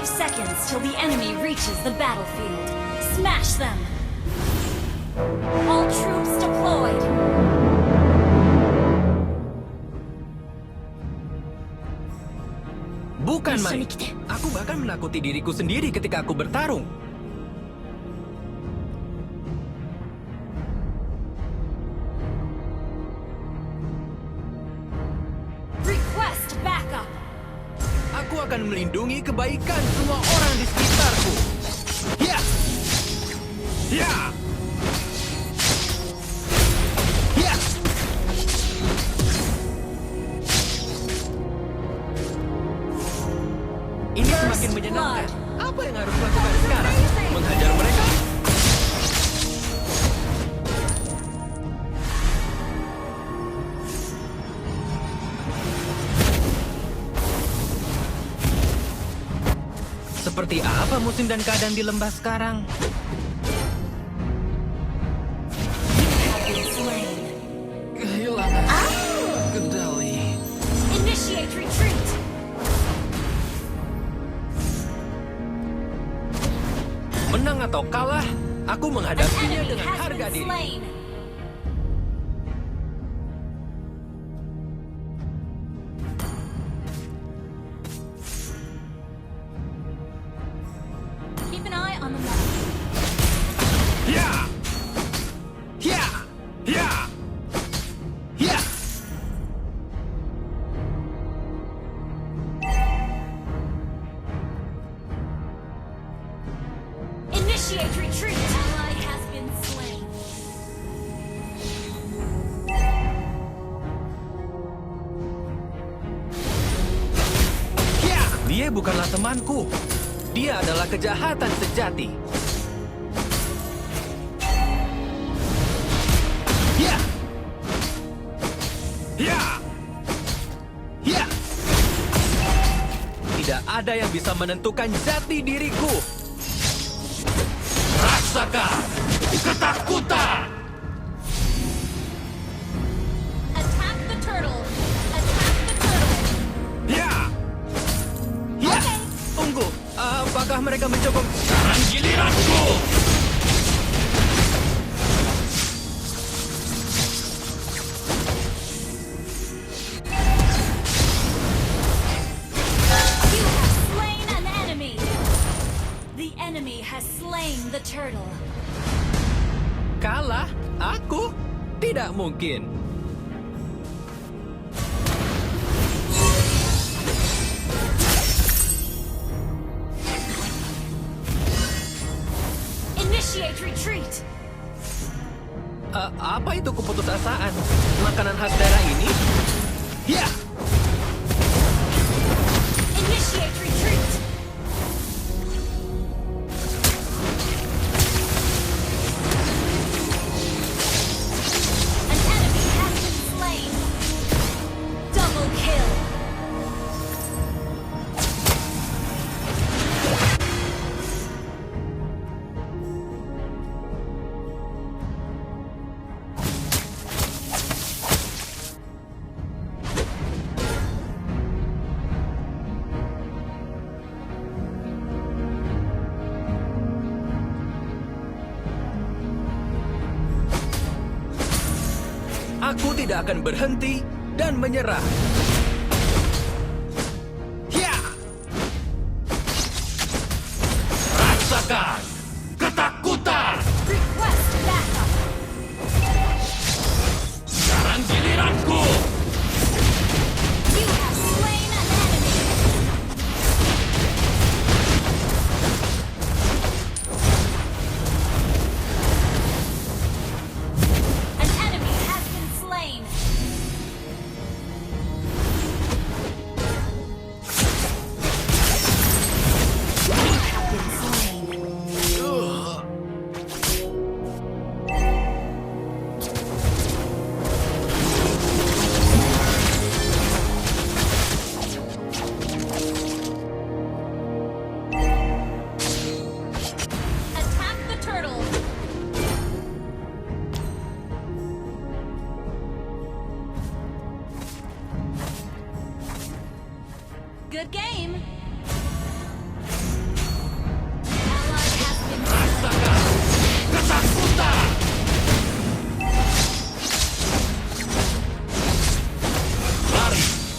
5 seconds till the enemy reaches the battlefield. Smash them! All troops deployed! Bukan, Mai. Aku bahkan menakuti diriku sendiri ketika aku bertarung. Request backup! Aku akan melindungi kebaikan semua orang di sekitarku. Ya! Ya! Ya! Ini semakin menyenangkan. Apa yang harus dilakukan sekarang? Menghajar mereka? Seperti apa musim dan keadaan di lembah sekarang? Kehilangan kendali. Initiate retreat! Menang atau kalah, aku An menghadapinya enemy dengan has harga been diri. slain! Keep an eye on the map. Ya! Ya! Ya! Ya! Initiate retreat! Ally has been slain. Ya! Dia bukanlah temanku. Dia adalah kejahatan sejati. Ya! Ya! Ya! Tidak ada yang bisa menentukan jati diriku. Rasakan ketakutan! Attack the turtle! Attack the turtle! Ya! Ya! Oke. Tunggu, apakah mereka mencoba... Sekarang giliranku! You have slain an enemy! The enemy has slain the turtle. Kalah? Aku? Tidak mungkin. Initiate retreat! Apa itu keputusasaan? Makanan khas daerah ini? Ya! Initiate retreat! An enemy has been slain! Double kill! Aku tidak akan berhenti dan menyerah. Ya! Rasakan ketakutan! Request backup! Sekarang giliranku! You have slain an enemy! An enemy has been slain! You have been slain.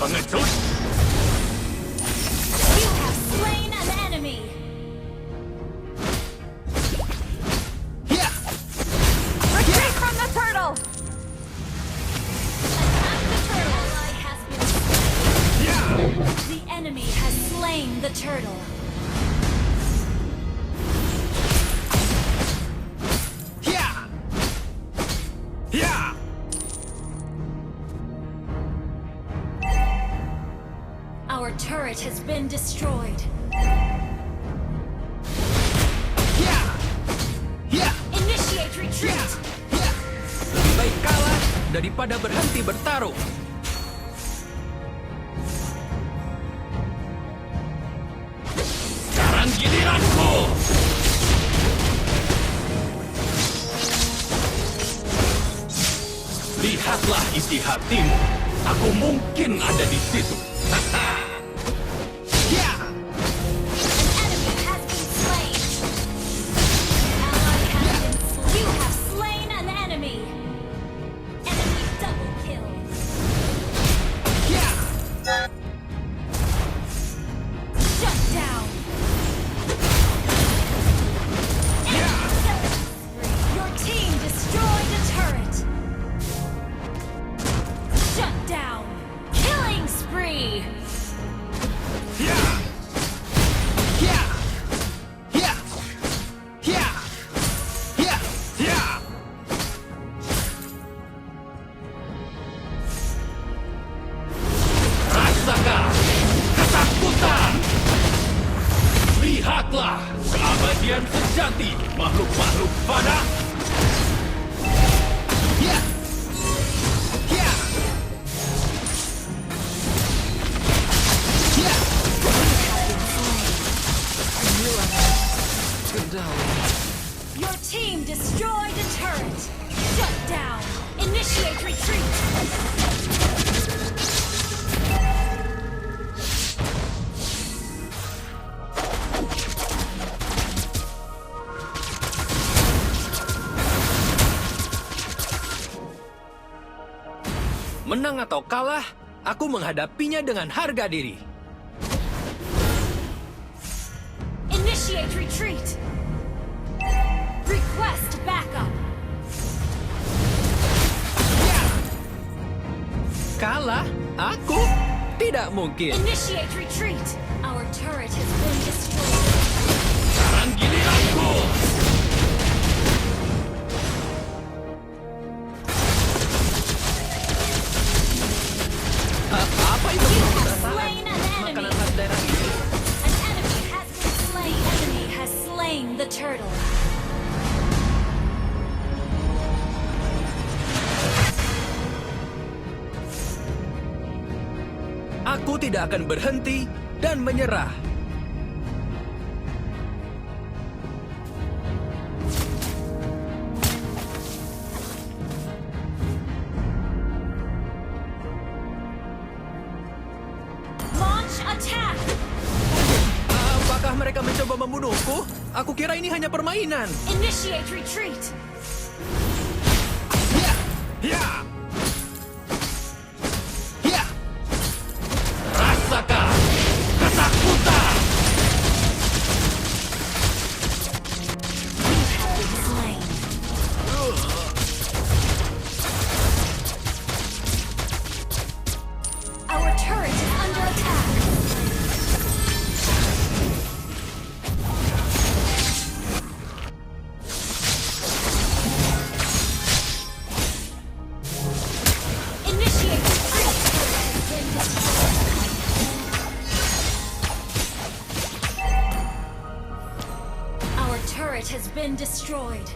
Pengecut. You have slain an enemy. Retreat from the turtle. Attack the turtle. Ally has been slain. The enemy has slain the turtle. Our turret has been destroyed. Initiate retreat. Lebih baik kalah daripada berhenti bertarung. Sekarang giliranku. Lihatlah isi hatimu. Aku mungkin ada di situ. An enemy has been slain. Ally has been slain. You have slain an enemy. Enemy double kill. Shut down. Your team destroyed a turret. Shut down. Killing spree. Rasakan ketakutan. Lihatlah keabadian sejati makhluk-makhluk fana. Your team destroyed a turret. Shut down. Initiate retreat. Menang atau kalah, aku menghadapinya dengan harga diri. Initiate retreat. Request backup. Kalah? Aku? Tidak mungkin. Initiate retreat. Our turret has been destroyed. Sekarang giliranku. Apa itu? You have slain an Makanan enemy. khas daerah ini. An enemy has been slain. Enemy has slain the turtle. Aku tidak akan berhenti dan menyerah. Launch attack. Apakah mereka mencoba membunuhku? Aku kira ini hanya permainan. Initiate retreat. Rasakan ketakutan. You have been slain. Our turret is under attack. Initiate retreat. Our turret has been destroyed.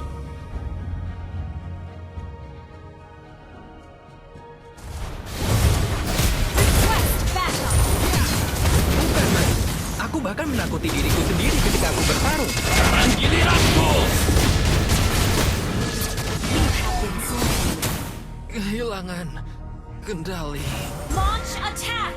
Request backup. Bukan, Mas. Aku bahkan menakuti diriku sendiri ketika aku bertarung. Sekarang giliranku. You have been slain. Kehilangan kendali. Launch attack.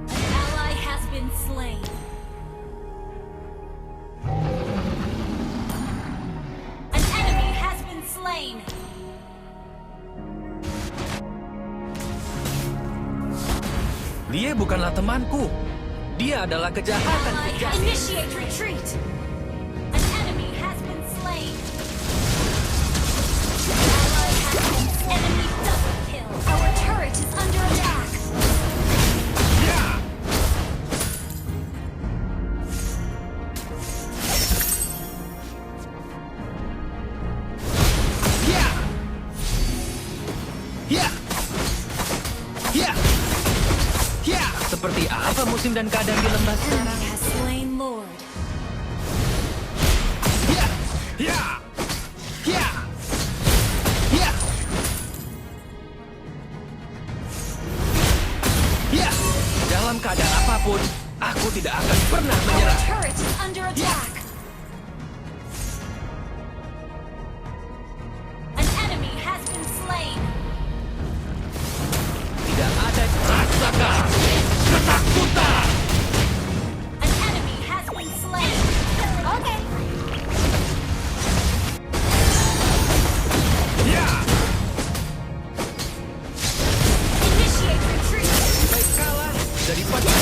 An ally has been slain. Dia bukanlah temanku. Dia adalah kejahatan. Ally, initiate retreat. An enemy has been slain. Ally has been slain. Enemy double kill. Our turret is under attack. Seperti apa musim dan keadaan di lembah sekarang? Enemy has slain Lord. Dalam keadaan apapun, aku tidak akan pernah Our menyerah. turret is under attack. An enemy has been slain. Tidak ada Rasakan ketakutan. An enemy has been slain. Okay. Initiate retreat. baik kalah daripada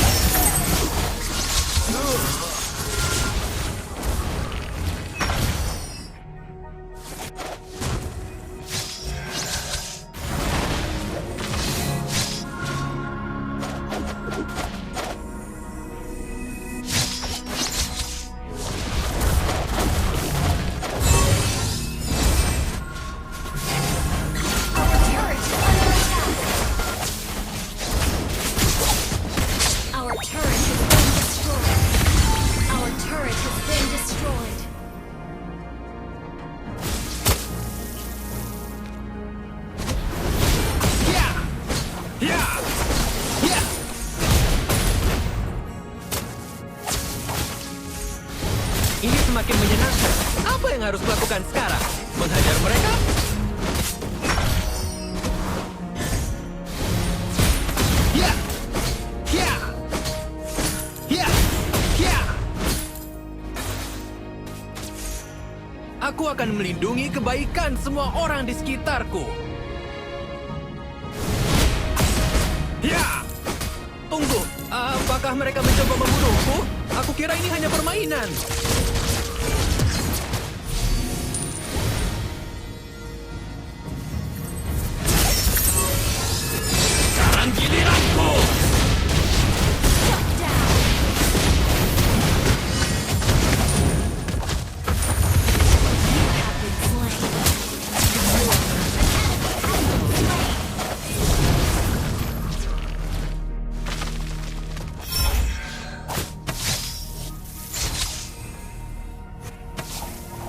Our turret is under attack. Our turret has been destroyed. Our turret has been destroyed. ini semakin menyenangkan. Apa yang harus kulakukan sekarang? Menghajar mereka? Aku akan melindungi kebaikan semua orang di sekitarku. Tunggu, apakah mereka mencoba membunuhku? Aku kira ini hanya permainan. Sekarang giliranku. Shut down. You have been slain.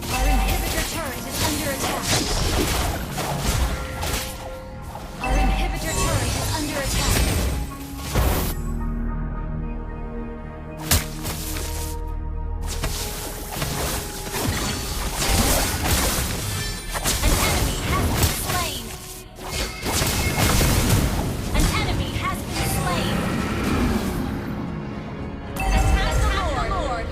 Our inhibitor turret is under attack. Our inhibitor turret is under attack. An enemy has been slain. An enemy has been slain. Attack the Lord.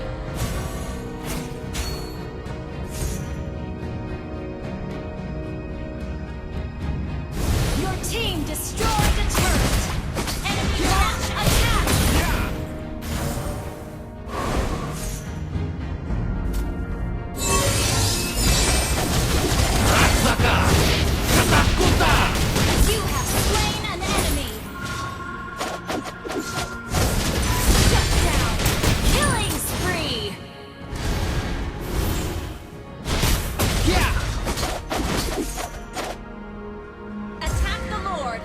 Your team destroyed the turret. Enemy launch attack. Rasakan ketakutan. You have slain an enemy. Shut down. Killing spree. Attack the Lord.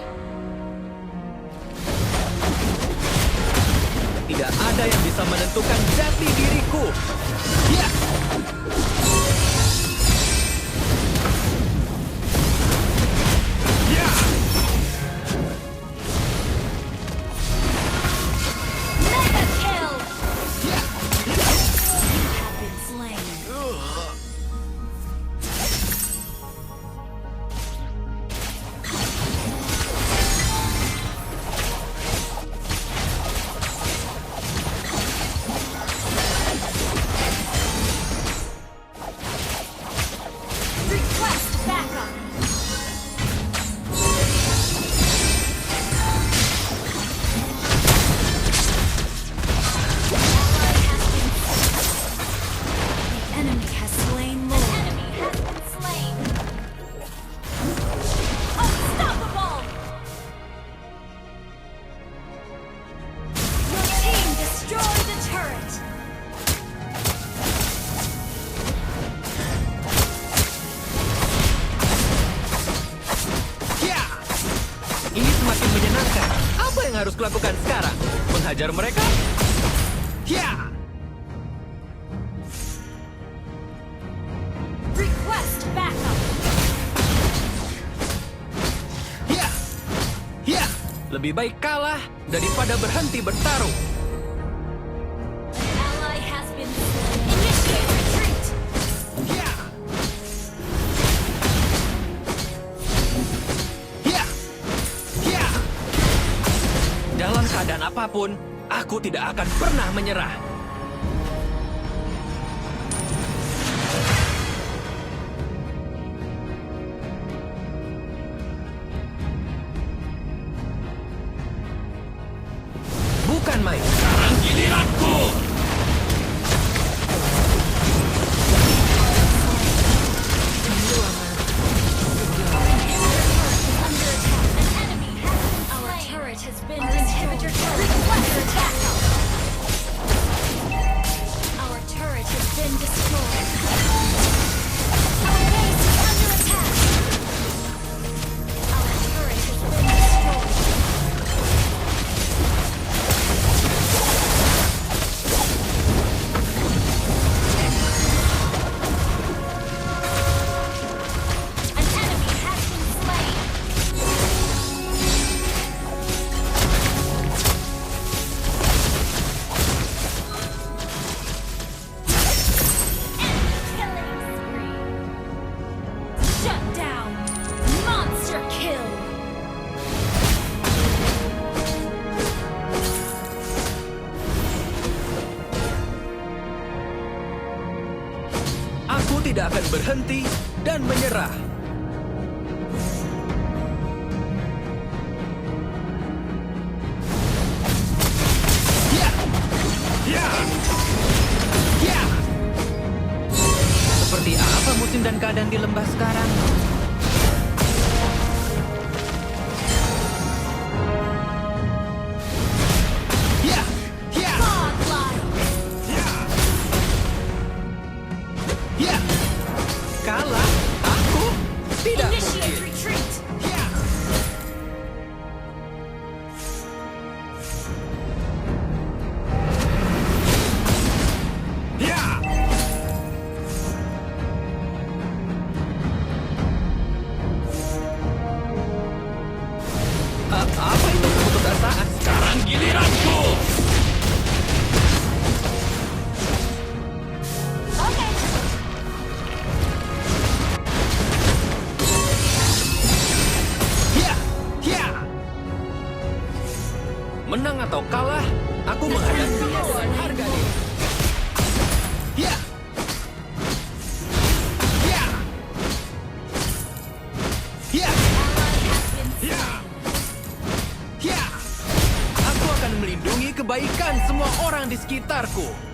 Tidak ada yang bisa menentukan jati diriku. Mega kill. You have been slain. harus kulakukan sekarang? Menghajar mereka? Ya! Request backup. Ya! Ya! Lebih baik kalah daripada berhenti bertarung. An ally has been slain. Initiate retreat. Ya! Ya! Ya! Dalam keadaan apapun, aku tidak akan pernah menyerah. Bukan main. Sekarang giliranku. Our turret has been destroyed. Request backup. Our turret has been destroyed. Our base is under attack. Our turret has been destroyed. An enemy has been slain. Killing spree. Shut down. Monster kill. Aku tidak akan berhenti dan menyerah. Ya! Ya! Ya! Seperti apa musim dan keadaan di lembah sekarang? Ya! Ya! Godlike. Ya! Ya! Kalah? Aku? Tidak Initiate mungkin. retreat. Ya! Ya! Apa itu keputusasaan? Sekarang giliranku. Okay. Ya! Ya! Menang atau kalah, aku menghadapinya dengan harga diri. Ya! Ya! Ya! Ally has been Ya! Ya! Aku akan melindungi kebaikan semua orang di sekitarku.